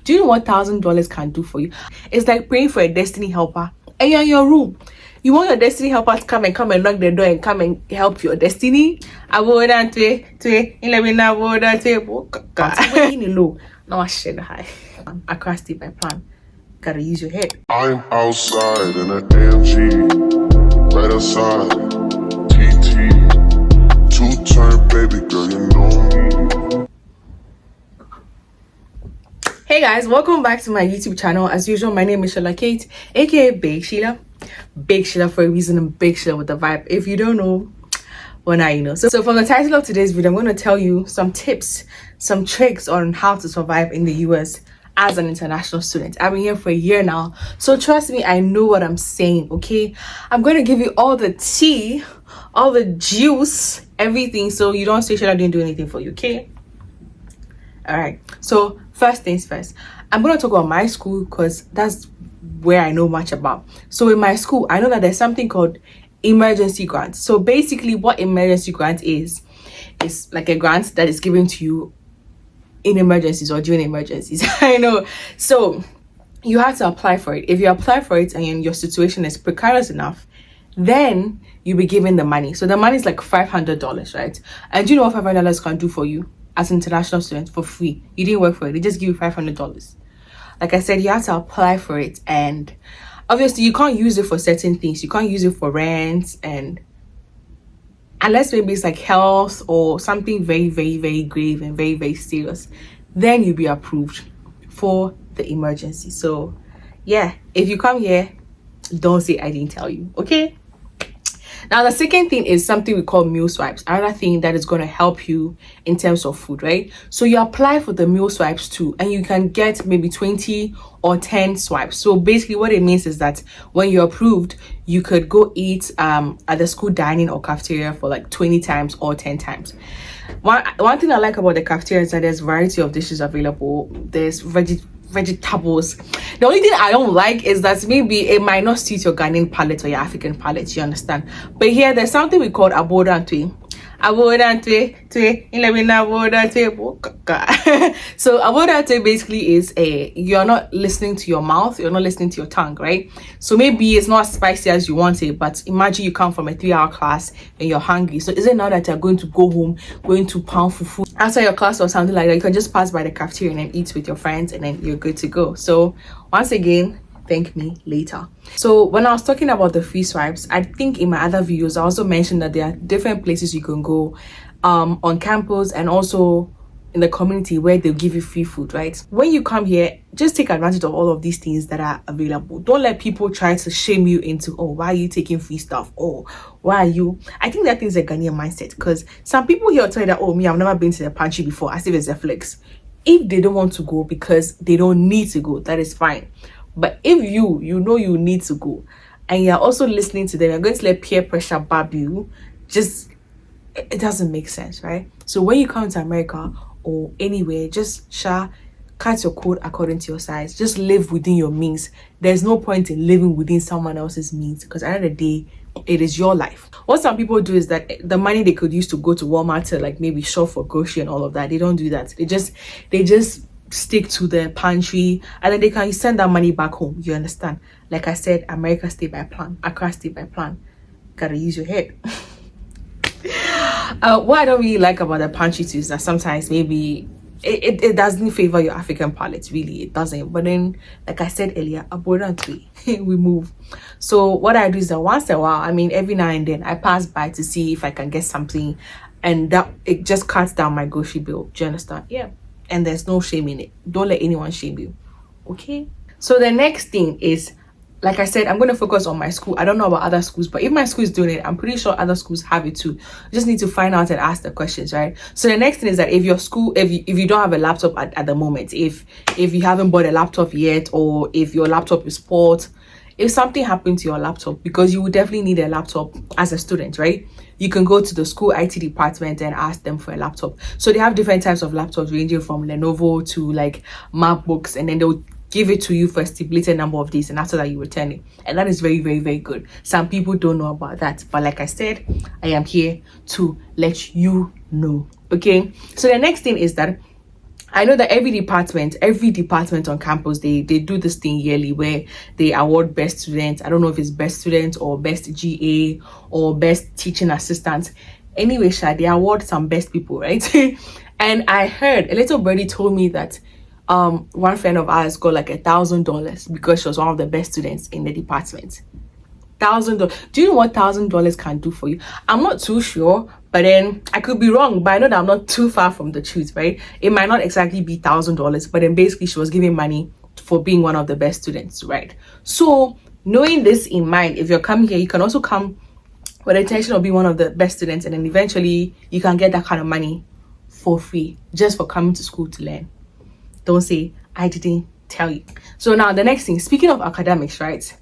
Do you know what $1,000 can do for you? It's like praying for a destiny helper and you're in your room. You want your destiny helper to come and knock the door and come and help your destiny. I would now I share the high. Across the by plan. Gotta use your head. I'm outside in an AMG, right outside, TT, two-turn baby girl, you know me. Hey guys, welcome back to my YouTube channel. As usual, my name is Sheila-kate, aka Big Sheila. Big Sheila for a reason and Big Sheila with the vibe. If you don't know, well now you know. So from the title of today's video, I'm going to tell you some tips, some tricks on how to survive in the US as an international student. I've been here for a year now, so trust me, I know what I'm saying. Okay, I'm going to give you all the tea, all the juice, everything, so you don't say Sheila didn't do anything for you. Okay, all right. So first things first, I'm going to talk about my school because that's where I know much about. So in my school, I know that there's something called emergency grant. So basically what emergency grant is like a grant that is given to you in emergencies or during emergencies. I know. So you have to apply for it. If you apply for it and your situation is precarious enough, then you'll be given the money. So the money is like $500, right? And do you know what $500 can do for you as an international student for free? You didn't work for it. They just give you $500. Like I said, you have to apply for it, and obviously you can't use it for certain things. You can't use it for rent, and unless maybe it's like health or something very, very, very grave and very, very serious, then you'll be approved for the emergency. So yeah, if you come here, don't say I didn't tell you. Okay, now the second thing is something we call meal swipes, another thing that is going to help you in terms of food, right? So you apply for the meal swipes too, and you can get maybe 20 or 10 swipes. So basically what it means is that when you're approved, you could go eat at the school dining or cafeteria for like 20 times or 10 times. One thing I like about the cafeteria is that there's variety of dishes available. There's vegetables. The only thing I don't like is that maybe it might not suit your Ghanaian palate or your African palate, you understand? But here there's something we call abodantwe. So abodantwe basically is you're not listening to your mouth, you're not listening to your tongue, right? So maybe it's not as spicy as you want it, but imagine you come from a 3-hour class and you're hungry. So is it now that you're going to go home, going to pound for food after your class or something like that? You can just pass by the cafeteria and then eat with your friends and then you're good to go. So once again, thank me later. So when I was talking about the free swipes, I think in my other videos I also mentioned that there are different places you can go on campus and also in the community where they'll give you free food, right? When you come here, just take advantage of all of these things that are available. Don't let people try to shame you into, oh, why are you taking free stuff? Oh, why are you? I think that thing's a Ghanaian mindset, because some people here will tell you that, oh, me, I've never been to the pantry before, as if it's a flex. If they don't want to go because they don't need to go, that is fine. But if you know you need to go and you're also listening to them, you're going to let peer pressure bab you, it doesn't make sense, right? So when you come to America or anywhere, just cut your code according to your size. Just live within your means. There's no point in living within someone else's means, because at the end of the day, it is your life. What some people do is that the money they could use to go to Walmart to like maybe shop for grocery and all of that, they don't do that. They just stick to the pantry, and then they can send that money back home. You understand? Like I said, America stay by plan, Accra stay by plan. Gotta use your head. What I don't really like about the pantry too is that sometimes maybe it doesn't favor your African palate. Really, it doesn't. But then, like I said earlier, abundantly we move. So what I do is that once in a while, I mean every now and then, I pass by to see if I can get something, and that it just cuts down my grocery bill. Do you understand? Yeah. And there's no shame in it. Don't let anyone shame you. Okay? So the next thing is, like I said, I'm going to focus on my school. I don't know about other schools, but if my school is doing it, I'm pretty sure other schools have it too. You just need to find out and ask the questions, right? So the next thing is that if your school, if you don't have a laptop at the moment, if you haven't bought a laptop yet, or if your laptop is spoiled, if something happened to your laptop, because you would definitely need a laptop as a student, right? You can go to the school IT department and ask them for a laptop. So they have different types of laptops ranging from Lenovo to like MacBooks, and then they'll give it to you for a stipulated number of days, and after that you return it. And that is very, very, very good. Some people don't know about that, but like I said, I am here to let you know. Okay, so the next thing is that I know that every department on campus, they do this thing yearly where they award best students. I don't know if it's best students or best GA or best teaching assistant. Anyway, they award some best people, right? And I heard a little birdie told me that one friend of ours got like $1,000 because she was one of the best students in the department. $1,000. Do you know what $1,000 can do for you? I'm not too sure, but then I could be wrong, but I know that I'm not too far from the truth, right? It might not exactly be $1,000, but then basically she was giving money for being one of the best students, right? So knowing this in mind, if you're coming here, you can also come with the intention of being one of the best students, and then eventually you can get that kind of money for free just for coming to school to learn. Don't say I didn't tell you. So now the next thing, speaking of academics, right?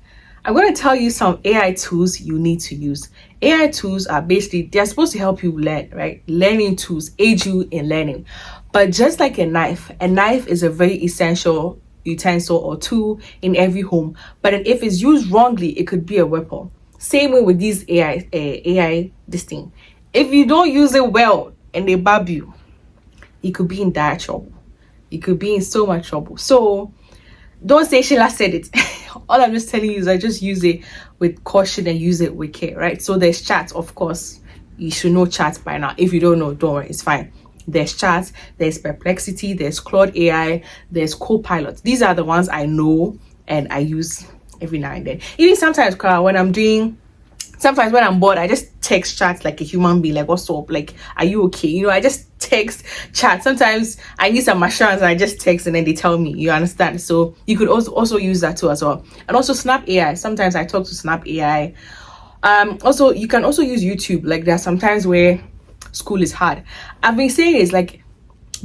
I'm going to tell you some AI tools you need to use. AI tools are basically, they're supposed to help you learn, right? Learning tools aid you in learning. But just like a knife is a very essential utensil or tool in every home. But then if it's used wrongly, it could be a weapon. Same way with these AI this thing. If you don't use it well and they bab you, you could be in dire trouble. You could be in so much trouble. So don't say Sheila said it. All I'm just telling you is I just use it with caution and use it with care, right? So there's chat, of course. You should know chat by now. If you don't know, don't worry, it's fine. There's chat, there's Perplexity, there's Claude AI, there's Copilot. These are the ones I know and I use every now and then. Even sometimes when I'm bored, I just text chat like a human being, like, what's up? Like, are you okay? You know, I just text chat. Sometimes I need some assurance and I just text and then they tell me, you understand? So you could also use that too as well. And also Snap AI. Sometimes I talk to Snap AI. Also, you can also use YouTube. Like, there are some times where school is hard. I've been saying it's like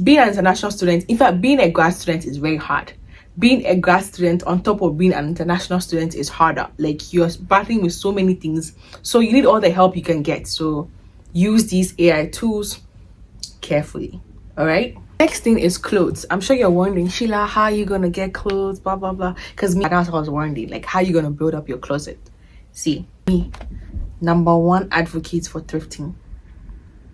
being an international student. In fact, being a grad student is very hard. Being a grad student on top of being an international student is harder. Like, you're battling with so many things, so you need all the help you can get. So use these AI tools carefully. All right, next thing is clothes. I'm sure you're wondering, Sheila, how are you gonna get clothes, blah blah blah? Because me, that's what I was wondering, like, how are you gonna build up your closet? See, me, number one advocate for thrifting.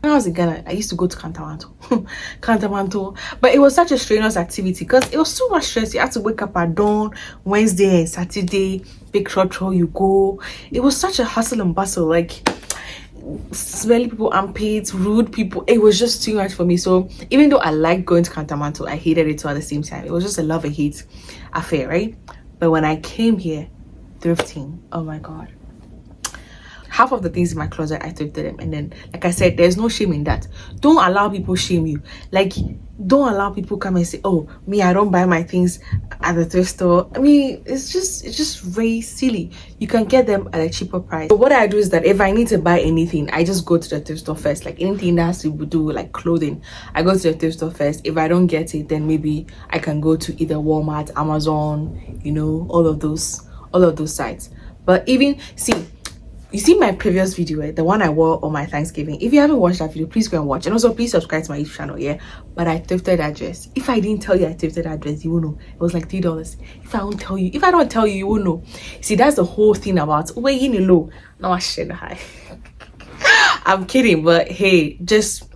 When I was in Ghana, I used to go to Cantamanto, but it was such a strenuous activity because it was so much stress. You had to wake up at dawn, Wednesday and Saturday, big trotro, you go. It was such a hustle and bustle, like smelly people, unpaid, rude people. It was just too much for me. So even though I liked going to Cantamanto, I hated it too at the same time. It was just a love and hate affair, right? But when I came here, thrifting, oh my God. Half of the things in my closet, I thrifted them. And then, like I said, there's no shame in that. Don't allow people shame you. Like, don't allow people come and say, oh, me, I don't buy my things at the thrift store. I mean, it's just very silly. You can get them at a cheaper price. So what I do is that if I need to buy anything, I just go to the thrift store first. Like anything that has to do with like clothing, I go to the thrift store first. If I don't get it, then maybe I can go to either Walmart, Amazon, you know, all of those sites. But even, you see my previous video, the one I wore on my Thanksgiving. If you haven't watched that video, please go and watch. And also, please subscribe to my YouTube channel, yeah? But I thrifted that dress. If I didn't tell you I thrifted that dress, you won't know. It was like $3. If I don't tell you, you won't know. See, that's the whole thing about, wait, you know, no, I shouldn't hide. I'm kidding, but hey, just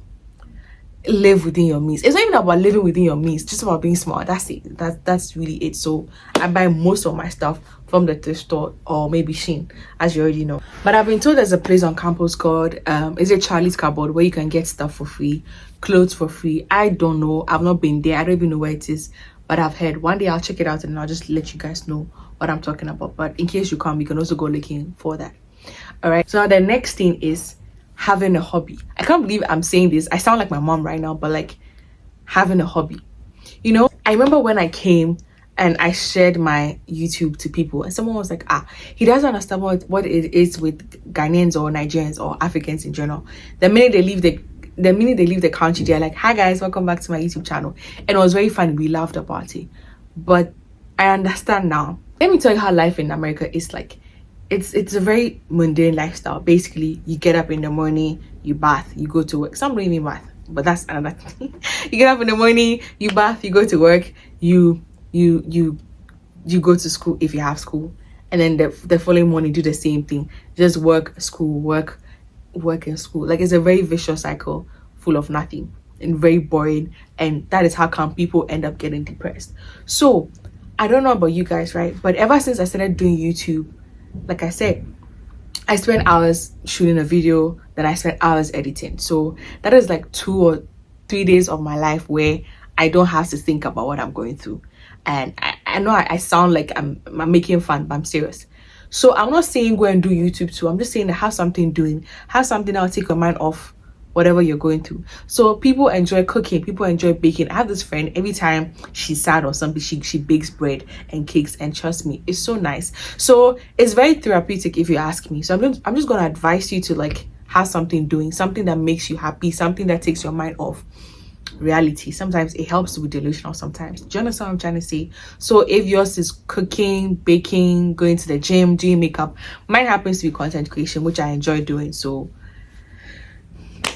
live within your means. It's not even about living within your means, just about being smart. That's it. That's really it. So I buy most of my stuff from the thrift store or maybe Shein, as you already know. But I've been told there's a place on campus called is it Charlie's Cupboard, where you can get stuff for free, clothes for free. I don't know, I've not been there, I don't even know where it is, but I've heard. One day I'll check it out and I'll just let you guys know what I'm talking about. But in case you come, you can also go looking for that. All right, so the next thing is having a hobby. I can't believe I'm saying this, I sound like my mom right now, but like, having a hobby. You know, I remember when I came and I shared my YouTube to people and someone was like, he doesn't understand what it is with Ghanaians or Nigerians or Africans in general. The minute they leave the country, they're like, hi guys, welcome back to my YouTube channel. And it was very fun, we laughed about it. But I understand now. Let me tell you how life in America is like. It's a very mundane lifestyle. Basically, you get up in the morning, you bath, you go to work. Some don't even bath, but that's another thing. You get up in the morning, you bath, you go to work, you go to school if you have school, and then the following morning do the same thing. Just work, school, work and school. Like, it's a very vicious cycle full of nothing. and very boring, and that is how come people end up getting depressed. So I don't know about you guys, right? But ever since I started doing YouTube, like I said, I spent hours shooting a video, then I spent hours editing. So that is like 2 or 3 days of my life where I don't have to think about what I'm going through. And I know I sound like I'm making fun, but I'm serious. So I'm not saying go and do YouTube too. I'm just saying that have something doing, have something that'll take your mind off whatever you're going through. So people enjoy cooking, people enjoy baking. I have this friend, every time she's sad or something, she bakes bread and cakes, and trust me, it's so nice. So it's very therapeutic if you ask me. So I'm just gonna advise you to like have something doing, something that makes you happy, something that takes your mind off reality. Sometimes it helps to be delusional sometimes. Do you understand what I'm trying to say? So if yours is cooking, baking, going to the gym, doing makeup, mine happens to be content creation, which I enjoy doing. So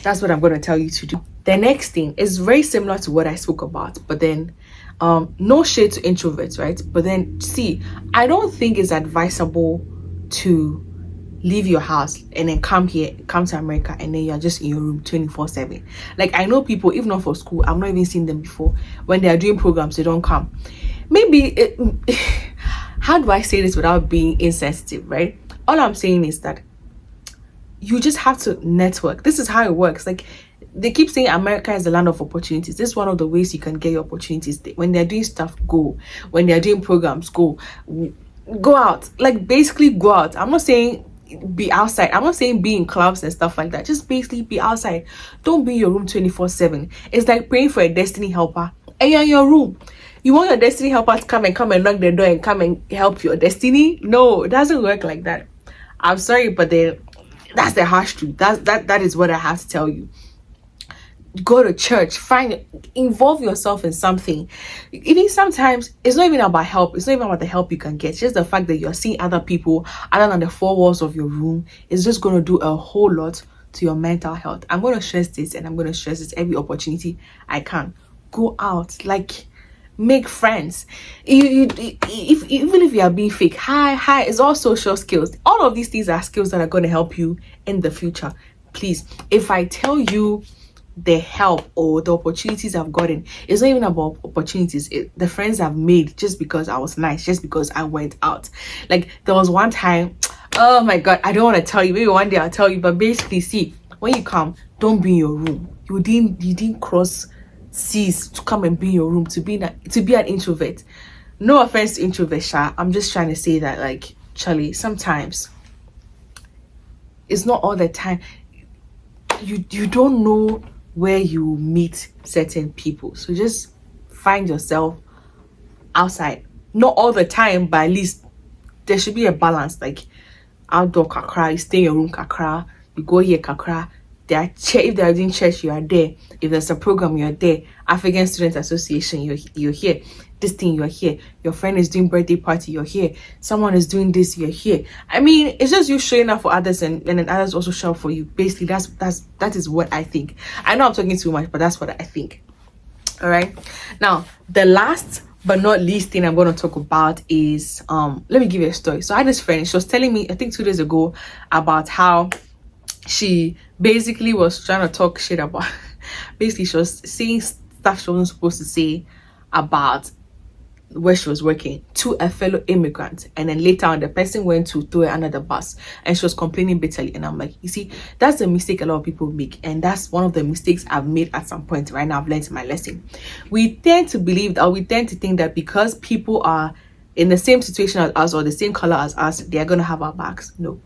that's what I'm going to tell you to do. The next thing is very similar to what I spoke about, but then no shade to introverts, right? But then see, I don't think it's advisable to leave your house and then come to America, and then you're just in your room 24/7. Like, I know people, if not for school, I've not even seen them before. When they are doing programs, they don't come. Maybe how do I say this without being insensitive, right? All I'm saying is that you just have to network. This is how it works. Like, they keep saying America is the land of opportunities. This is one of the ways you can get your opportunities. When they're doing stuff, go. When they're doing programs, go out. Like, basically go out. I'm not saying be outside. I'm not saying be in clubs and stuff like that. Just basically be outside. Don't be in your room 24/7. It's like praying for a destiny helper and you're in your room. You want your destiny helper to come and knock the door and come and help your destiny? No, it doesn't work like that. I'm sorry, but that's the harsh truth. That is what I have to tell you. Go to church, involve yourself in something. Even sometimes it's not even about help. It's not even about the help you can get. It's just the fact that you're seeing other people other than the four walls of your room is just going to do a whole lot to your mental health. I'm going to stress this, and I'm going to stress this every opportunity I can. Go out, like, make friends. Even if you are being fake, hi, it's all social skills. All of these things are skills that are going to help you in the future. Please, if I tell you the help or the opportunities I've gotten, it's not even about opportunities. The friends I've made just because I was nice, just because I went out. Like, there was one time, oh my god, I don't want to tell you, maybe one day I'll tell you, but basically, see, when you come, don't be in your room. You didn't cross seas to come and be in your room, to be an introvert. No offense to introverts, Sha. I'm just trying to say that, like, Charlie, sometimes it's not all the time. You don't know where you meet certain people, so just find yourself outside. Not all the time, but at least there should be a balance. Like, outdoor kakra, you stay in your room kakra, you go here kakra. If they are doing church, you are there. If there's a program, you're there. African Student Association, you're here. This thing, you're here. Your friend is doing birthday party, you're here. Someone is doing this, you're here. I mean, it's just you showing up for others, and then others also show up for you. Basically, that is what I think. I know I'm talking too much, but that's what I think. All right. Now, the last but not least thing I'm going to talk about is let me give you a story. So I had this friend. She was telling me, I think 2 days ago, about how she basically was trying to talk shit about basically she was saying stuff she wasn't supposed to say about where she was working to a fellow immigrant, and then later on the person went to throw her under the bus, and she was complaining bitterly. And I'm like, you see, that's the mistake a lot of people make, and that's one of the mistakes I've made at some point. Right now I've learned my lesson. We tend to believe, or we tend to think, that because people are in the same situation as us or the same color as us, they are going to have our backs. No,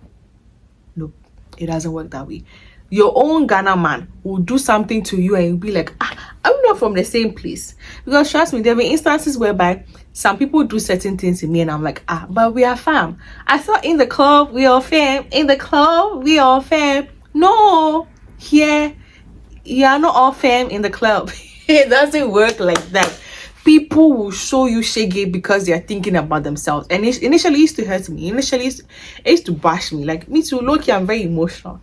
it doesn't work that way. Your own Ghana man will do something to you and you'll be like, I'm not from the same place. Because trust me, there have been instances whereby some people do certain things to me and I'm like, but we are fam. I thought in the club we are fam. In the club we are fam. No, here you are not all fam in the club. It doesn't work like that. People will show you shege because they are thinking about themselves. And initially it used to hurt me. Initially it used to bash me. Like, me too, low-key, I'm very emotional.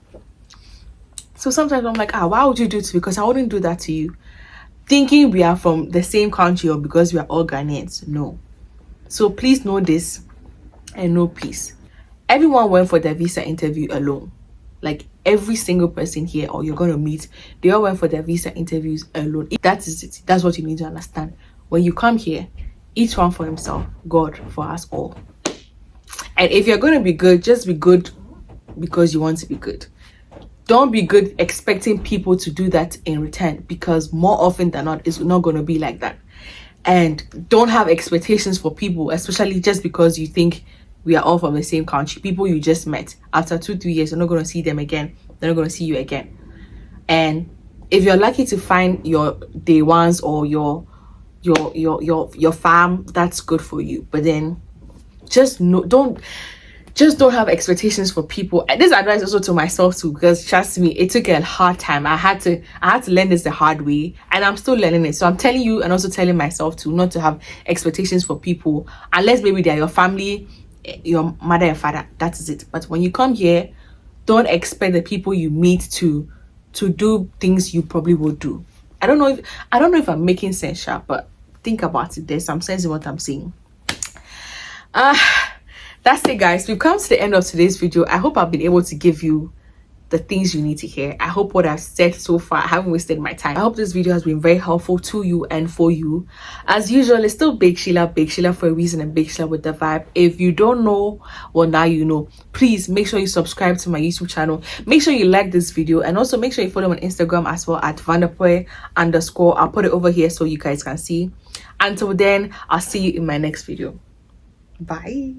So sometimes I'm like, why would you do it? Because I wouldn't do that to you. Thinking we are from the same country or because we are all Ghanaians. No. So please know this and know peace. Everyone went for their visa interview alone. Like, every single person here or you're going to meet, they all went for their visa interviews alone. That is it. That's what you need to understand. When you come here, each one for himself, God for us all. And if you're going to be good, just be good because you want to be good. Don't be good expecting people to do that in return, because more often than not, it's not going to be like that. And don't have expectations for people, especially just because you think we are all from the same country. People you just met, after 2-3 years, you're not going to see them again. They're not going to see you again. And if you're lucky to find your day ones or your fam, that's good for you. But then don't have expectations for people. And this advice also to myself too, because trust me, it took a hard time. I had to learn this the hard way, and I'm still learning it. So I'm telling you and also telling myself to not to have expectations for people, unless maybe they're your family, your mother and father. That is it. But when you come here, don't expect the people you meet to do things you probably would do. I don't know if I'm making sense, sure, but think about it. There's some sense in what I'm saying. That's it, guys. We've come to the end of today's video. I hope I've been able to give you the things you need to hear. I hope what I've said so far, I haven't wasted my time. I hope this video has been very helpful to you and for you. As usual, it's still Bake Sheila for a reason, and Bake Sheila with the vibe. If you don't know, well, now you know. Please make sure you subscribe to my YouTube channel. Make sure you like this video, and also make sure you follow me on Instagram as well at @vanderpoy_. I'll put it over here so you guys can see. Until then, I'll see you in my next video. Bye.